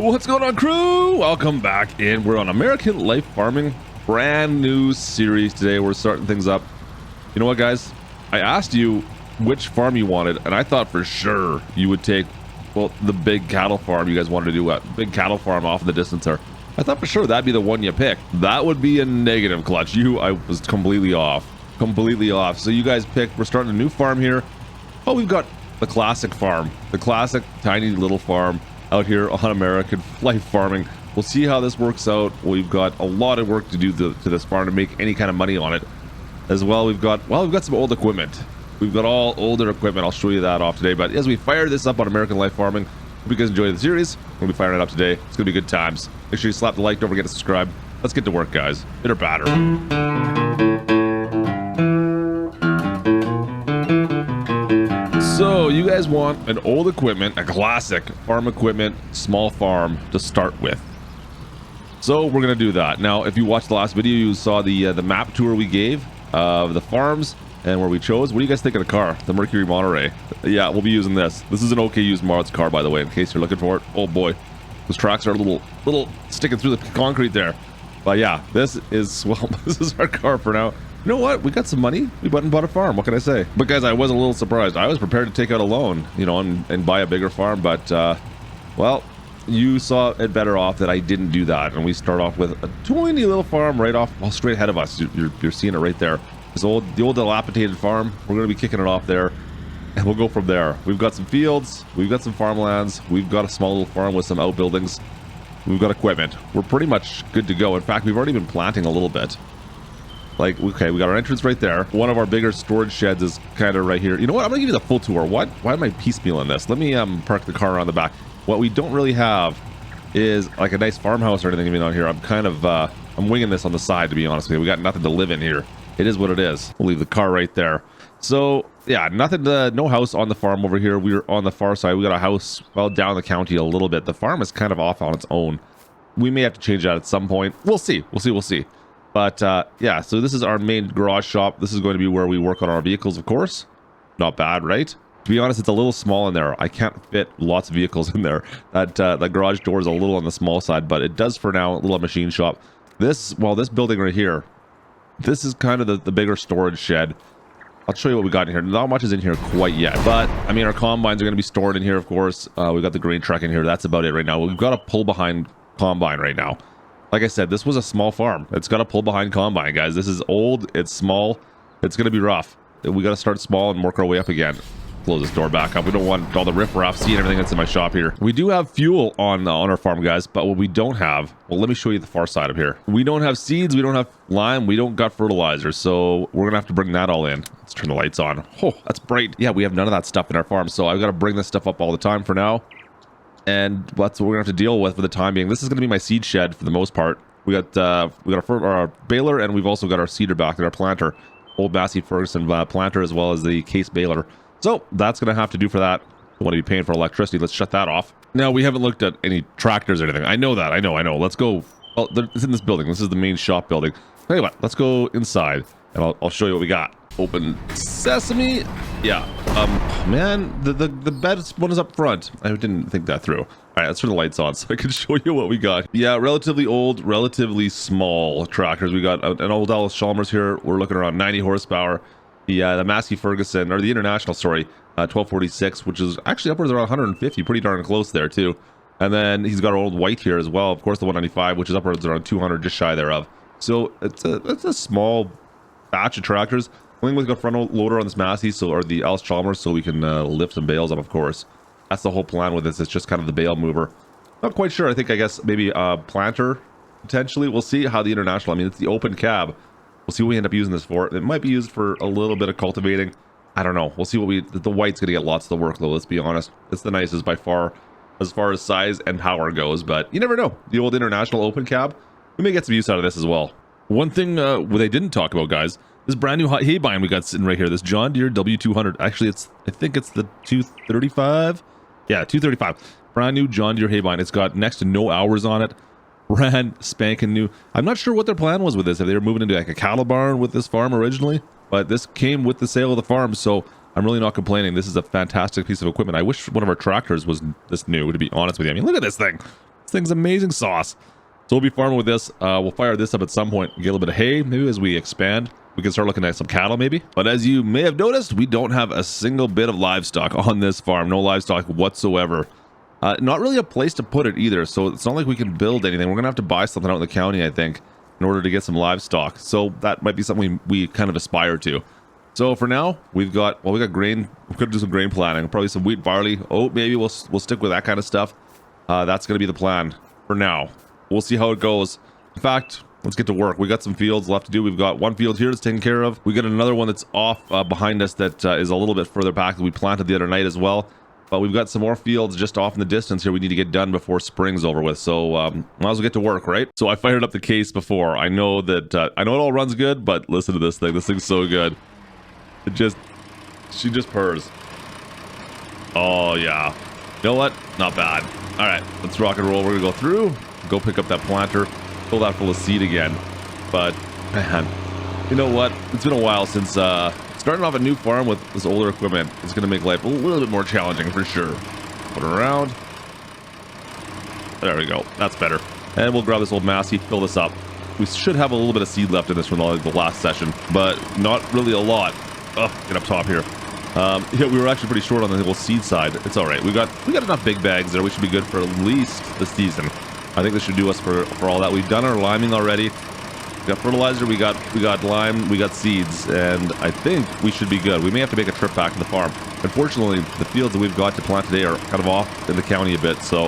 What's going on, crew? Welcome back in. We're on American Life Farming, brand new series today. We're starting things up. You know what, guys? I asked you which farm you wanted, and I thought for sure you would take, well, the big cattle farm. You guys wanted to do a big cattle farm off in the distance there. I thought for sure that'd be the one you picked. That would be a negative, Klutch. I was completely off. So you guys picked, we're starting a new farm here. Oh, we've got the classic farm, the classic tiny little farm out here on American Life Farming. We'll see how this works out. We've got a lot of work to do to this farm to make any kind of money on it. As well, we've got some old equipment. We've got all older equipment. I'll show you that off today. But as we fire this up on American Life Farming, hope you guys enjoy the series. We'll be firing it up today. It's gonna be good times. Make sure you slap the like. Don't forget to subscribe. Let's get to work, guys. Bitter batter. So you guys want an old equipment, a classic farm equipment, small farm to start with. So we're gonna do that. Now, if you watched the last video, you saw the map tour we gave of the farms and where we chose. What do you guys think of the car, the Mercury Monterey? Yeah, we'll be using this. This is an okay used mods car, by the way, in case you're looking for it. Oh boy, those tracks are a little sticking through the concrete there. But yeah, this is, well, this is our car for now. You know what? We got some money. We went and bought a farm. What can I say? But guys, I was a little surprised. I was prepared to take out a loan, you know, and buy a bigger farm. But, well, you saw it better off that I didn't do that. And we start off with a tiny little farm right off, well, straight ahead of us. You're seeing it right there. The old dilapidated farm. We're going to be kicking it off there. And we'll go from there. We've got some fields. We've got some farmlands. We've got a small little farm with some outbuildings. We've got equipment. We're pretty much good to go. In fact, we've already been planting a little bit. Like, okay, we got our entrance right there. One of our bigger storage sheds is kind of right here. You know what? I'm gonna give you the full tour. Why am I piecemealing this? Let me park the car around the back. What we don't really have is like a nice farmhouse or anything even on here. I'm kind of I'm winging this on the side, to be honest with you. We got nothing to live in here. It is what it is. We'll leave the car right there. So yeah, no house on the farm over here. We're on the far side. We got a house well down the county a little bit. The farm is kind of off on its own. We may have to change that at some point. We'll see. But yeah, so this is our main garage shop. This is going to be where we work on our vehicles, of course. Not bad, right? To be honest, it's a little small in there. I can't fit lots of vehicles in there. That garage door is a little on the small side, but it does for now. A little machine shop. This building right here, this is kind of the bigger storage shed. I'll show you what we got in here. Not much is in here quite yet, but I mean, our combines are going to be stored in here, of course. We've got the grain truck in here. That's about it right now. We've got a pull behind combine right now. Like I said, this was a small farm. It's got a pull behind combine, guys. This is old. It's small. It's going to be rough. We got to start small and work our way up again. Close this door back up. We don't want all the riffraff seeing everything that's in my shop here. We do have fuel on our farm, guys, but what we don't have, well, let me show you the far side of here. We don't have seeds. We don't have lime. We don't got fertilizer. So we're going to have to bring that all in. Let's turn the lights on. Oh, that's bright. Yeah, we have none of that stuff in our farm. So I've got to bring this stuff up all the time for now. And that's what we're going to have to deal with for the time being. This is going to be my seed shed for the most part. We got our baler, and we've also got our seeder back and our planter, old Massey Ferguson planter, as well as the case baler. So that's going to have to do for that. Don't want to be paying for electricity. Let's shut that off. Now, we haven't looked at any tractors or anything. I know that. I know. Let's go. Oh, it's in this building. This is the main shop building. Tell you what, let's go inside, and I'll show you what we got. Open sesame. Yeah. Man, the best one is up front. I didn't think that through. All right, let's turn the lights on so I can show you what we got. Yeah, relatively old, relatively small tractors. We got an old Dallas Chalmers here. We're looking around 90 horsepower. The Massey Ferguson, or the International, sorry, 1246, which is actually upwards around 150, pretty darn close there too. And then he's got our old white here as well. Of course, the 195, which is upwards around 200, just shy thereof. So it's a small batch of tractors. Only we've got front loader on this Massey, or the Dallas Chalmers, so we can lift some bales up, of course. That's the whole plan with this. It's just kind of the bale mover. Not quite sure. I guess maybe a planter, potentially. We'll see how the International, I mean, it's the open cab. We'll see what we end up using this for. It might be used for a little bit of cultivating. I don't know. We'll see what the white's going to get lots of the work, though, let's be honest. It's the nicest by far as size and power goes, but you never know. The old International open cab, we may get some use out of this as well. One thing they didn't talk about, guys, this brand new Haybine we got sitting right here, this John Deere W200. Actually, I think it's the 235. Yeah, 235. Brand new John Deere Haybine. It's got next to no hours on it. Brand spanking new. I'm not sure what their plan was with this. If they were moving into like a cattle barn with this farm originally, but this came with the sale of the farm, so I'm really not complaining. This is a fantastic piece of equipment. I wish one of our tractors was this new, to be honest with you. I mean, look at this thing. This thing's amazing sauce. So we'll be farming with this. We'll fire this up at some point, get a little bit of hay. Maybe as we expand, we can start looking at some cattle maybe. But as you may have noticed, we don't have a single bit of livestock on this farm. No livestock whatsoever. Not really a place to put it either. So it's not like we can build anything. We're going to have to buy something out in the county, I think, in order to get some livestock. So that might be something we kind of aspire to. So for now, we've got grain. We're going to do some grain planting. Probably some wheat, barley. Oh, maybe we'll stick with that kind of stuff. That's going to be the plan for now. We'll see how it goes. In fact, let's get to work. We got some fields left to do. We've got one field here that's taken care of. We got another one that's off behind us that is a little bit further back that we planted the other night as well. But we've got some more fields just off in the distance here we need to get done before spring's over with. So might as well get to work, right? So I fired up the case before. I know that I know it all runs good, but listen to this thing. This thing's so good. She just purrs. Oh yeah. You know what? Not bad. All right, let's rock and roll. We're gonna go through, go pick up that planter, fill that full of seed again. But man, you know what? It's been a while since starting off a new farm with this older equipment. It's gonna make life a little bit more challenging for sure. Put it around. There we go. That's better. And we'll grab this old Massey, fill this up. We should have a little bit of seed left in this from the last session, but not really a lot. Oh, get up top here. Yeah, we were actually pretty short on the whole seed side. It's all right. We got enough big bags there. We should be good for at least the season. I think this should do us for all that. We've done our liming already. We got fertilizer. We got lime. We got seeds, and I think we should be good. We may have to make a trip back to the farm. Unfortunately, the fields that we've got to plant today are kind of off in the county a bit, so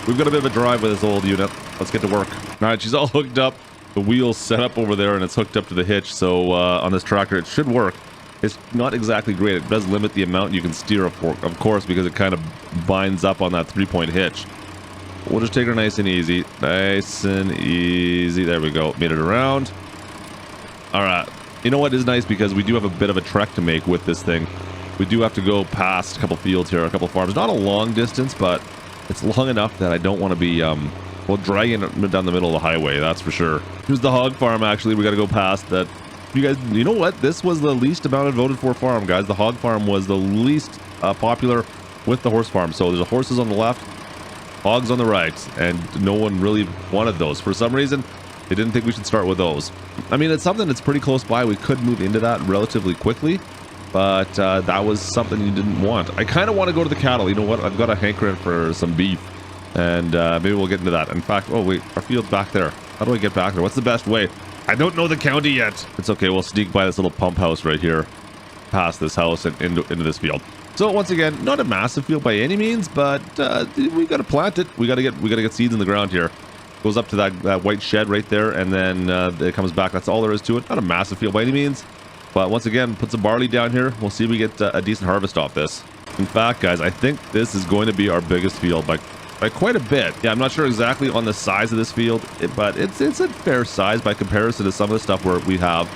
we've got a bit of a drive with this old unit. Let's get to work. All right, she's all hooked up. The wheel's set up over there, and it's hooked up to the hitch. So on this tractor, it should work. It's not exactly great. It does limit the amount you can steer, of course, because it kind of binds up on that 3-point hitch. We'll just take her nice and easy. Nice and easy. There we go. Made it around. All right. You know what is nice? Because we do have a bit of a trek to make with this thing. We do have to go past a couple fields here, a couple farms. Not a long distance, but it's long enough that I don't want to be dragging it down the middle of the highway. That's for sure. Here's the hog farm, actually. We got to go past that. You know what? This was the least amount of voted for farm, guys. The hog farm was the least popular with the horse farm. So there's horses on the left, hogs on the right, and no one really wanted those. For some reason, they didn't think we should start with those. I mean, it's something that's pretty close by. We could move into that relatively quickly, but that was something you didn't want. I kind of want to go to the cattle. You know what? I've got a hankering for some beef, and maybe we'll get into that. In fact, oh wait, our field's back there. How do I get back there? What's the best way? I don't know the county yet. It's okay. We'll sneak by this little pump house right here, past this house and into this field. So once again, not a massive field by any means, but we got to plant it. We got to get seeds in the ground here. Goes up to that white shed right there, and then it comes back. That's all there is to it. Not a massive field by any means, but once again, put some barley down here. We'll see if we get a decent harvest off this. In fact, guys, I think this is going to be our biggest field by quite a bit. Yeah, I'm not sure exactly on the size of this field, but it's a fair size by comparison to some of the stuff where we have.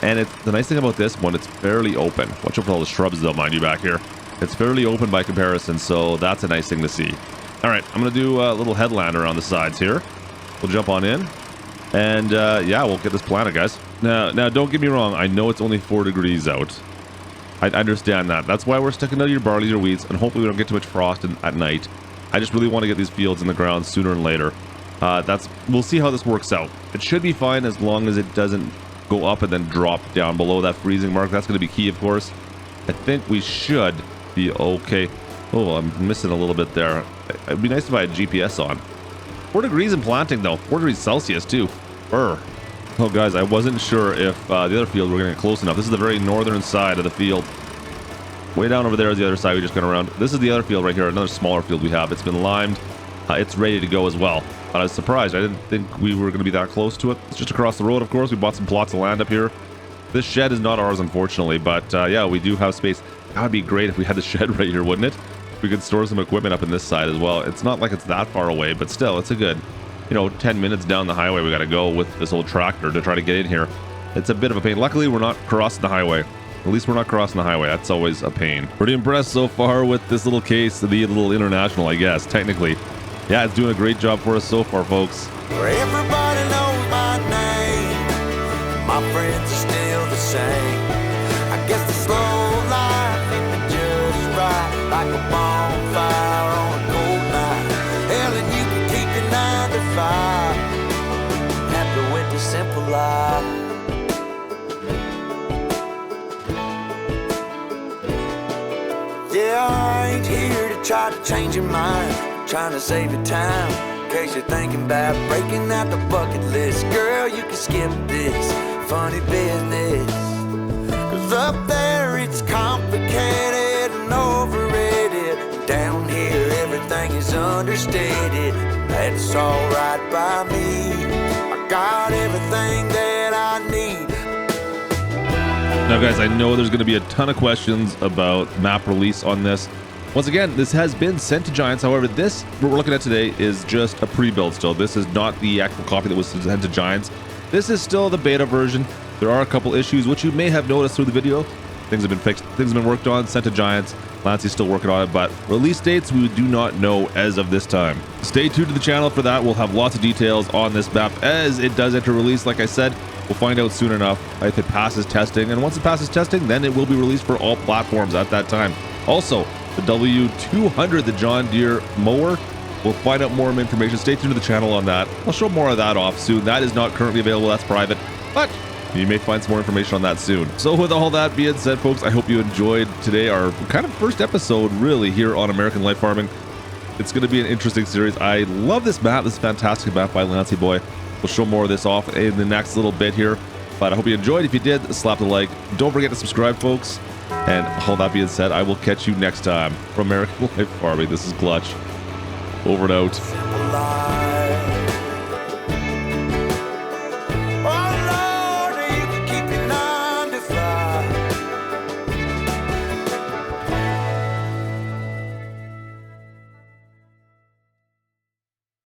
And it's the nice thing about this one, it's fairly open. Watch out for all the shrubs though, mind you, back here. It's fairly open by comparison, so that's a nice thing to see. All right, I'm gonna do a little headland around the sides here. We'll jump on in, and yeah, we'll get this planted, guys. Now, don't get me wrong. I know it's only 4 degrees out. I understand that. That's why we're sticking to your barley, your wheats, and hopefully we don't get too much frost at night. I just really want to get these fields in the ground sooner than later. We'll see how this works out. It should be fine as long as it doesn't go up and then drop down below that freezing mark. That's going to be key, of course. I think we should be okay. Oh, I'm missing a little bit there. It'd be nice if I had GPS on. 4 degrees in planting, though. 4 degrees Celsius, too. Brr. Oh, guys, I wasn't sure if the other field were going to get close enough. This is the very northern side of the field. Way down over there is the other side we just got around. This is the other field right here, another smaller field we have. It's been limed. It's ready to go as well. But I was surprised. I didn't think we were going to be that close to it. It's just across the road, of course. We bought some plots of land up here. This shed is not ours, unfortunately. But yeah, we do have space. That would be great if we had the shed right here, wouldn't it? We could store some equipment up in this side as well. It's not like it's that far away, but still, it's a good, 10 minutes down the highway we got to go with this old tractor to try to get in here. It's a bit of a pain. Luckily, we're not crossing the highway. At least we're not crossing the highway. That's always a pain. Pretty impressed so far with this little case, the little International, I guess, technically. Yeah, it's doing a great job for us so far, folks. Everybody knows my name. My friends are still the same. I guess the slow life hit me just right, like a bonfire on a cold night. Hell, and you can try to change your mind, trying to save your time. In case you're thinking about breaking out the bucket list, girl, you can skip this funny business. Cause up there it's complicated and overrated. Down here everything is understated. That's alright by me. I got everything that I need. Now guys, I know there's going to be a ton of questions about map release on this. Once again, this has been sent to Giants. However, this what we're looking at today is just a pre-build still. This is not the actual copy that was sent to Giants. This is still the beta version. There are a couple issues which you may have noticed through the video. Things have been fixed, things have been worked on, sent to Giants. Lancey's still working on it, but release dates we do not know as of this time. Stay tuned to the channel for that. We'll have lots of details on this map as it does enter release. Like I said, we'll find out soon enough if it passes testing, and once it passes testing, then it will be released for all platforms at that time. Also, the W200, the John Deere mower, we'll find out more information. Stay tuned to the channel on that. I'll show more of that off soon. That is not currently available, that's private, but you may find some more information on that soon. So with all that being said, folks, I hope you enjoyed today, our kind of first episode really here on American Life Farming. It's going to be an interesting series. I love this map. This fantastic map by Lancey Boy. We'll show more of this off in the next little bit here, but I hope you enjoyed. If you did, slap the like. Don't forget to subscribe, folks. And all that being said, I will catch you next time from American Life Farming. This is Klutch. Over and out.